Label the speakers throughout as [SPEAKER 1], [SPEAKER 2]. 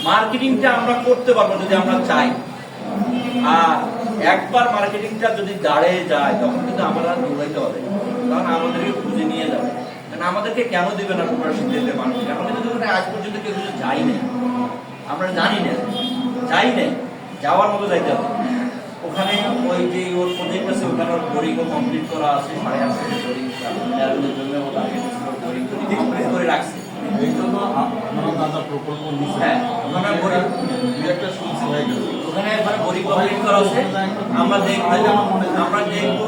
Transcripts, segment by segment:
[SPEAKER 1] মার্কেটিংটা আমরা করতে পারবো যদি আমরা চাই। আর একবার মার্কেটিংটা যদি দাঁড়িয়ে যায় তখন কিন্তু আমরা দৌড়াইতে হবে, কারণ আমাদেরকে খুঁজে নিয়ে যাবে। কারণ আমাদেরকে কেন দেবে না প্রিপারেশন দিতে মানুষ? আমাদের কিন্তু আজ পর্যন্ত কেউ কিছু যাই না, আমরা জানি না, যাই না, যাওয়ার মতো যাইতে হবে। ওখানে ওই যে ওর প্রজেক্ট আছে, ওখানে ওর বোরিংও কমপ্লিট করা আছে, 8.5 বোরিং কমপ্লিট করে রাখছে।
[SPEAKER 2] এই জন্য আপনারা দাদা প্রকল্প নিচ্ছে।
[SPEAKER 1] হ্যাঁ, ওখানে বোরিং
[SPEAKER 2] একটা শুনছি হয়ে গেছে,
[SPEAKER 1] ওখানে একবার বোরিং কমপ্লিট করা আছে। আমরা দেখবো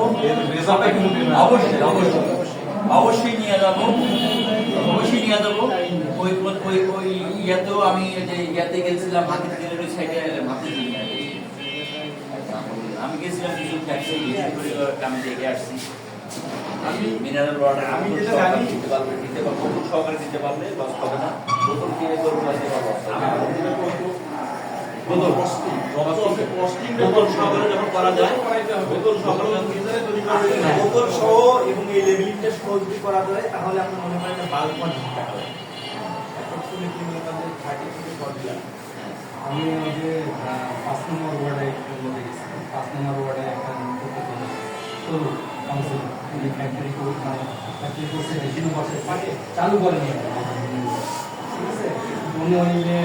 [SPEAKER 1] অবশ্যই অবশ্যই অবশ্যই নিয়ে যাবো, অবশ্যই নিয়ে যাবো। ওই ওই ওই ইয়াতেও আমি যে ইয়াতে গেছিলাম, হাতির দিনের ওই সাইডে হাতির দিন আমি গেছিলাম কিছু ফ্যাক্টরি আমি দেখে আসছি। আমি মিনারেল ওয়াটার আমি যেটা জানি দিতে পারবো, বোতল সহকারে দিতে পারলে লস হবে না। বোতল কিনে করবো দিতে পারবো, বোতল সহকারে যখন করা যায়, বোতল সহকারে
[SPEAKER 3] বোতল সহ এবং এই লেবেলিংটা সহ যদি করা যায় তাহলে আপনি মনে করেন বাল্ক কোয়ান্টিটিটা হয়। অ্যাপ্রক্সিমেটলি মনে করেন 30 থেকে 40 লাখ।
[SPEAKER 4] আমি ওই যে 5 নম্বর ওয়ার্ডে গেছি, 5 নম্বর ওয়ার্ডে একটা সরু কাউন্সিল উনি ফ্যাক্টরি করছে, বেশিরভাগ বছর চালু করেনি, ঠিক আছে। উনি ওই যে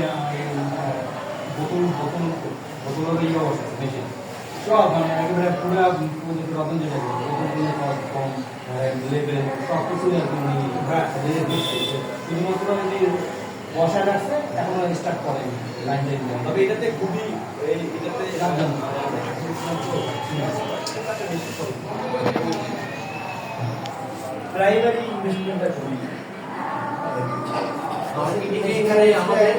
[SPEAKER 4] বোতলের ইয়ে বসে মেশিন সব, মানে একেবারে পুরো রতন যেটা কম লেভেল সব কিছু উনি শুধুমাত্র বসা রাখছে, এখনো স্টার্ট করেনি লাইনটা।
[SPEAKER 3] তবে এটাতে খুবই এটাতে প্রাইমারি ইনভেস্টমেন্টটা খুবই
[SPEAKER 1] এখানে আমাদের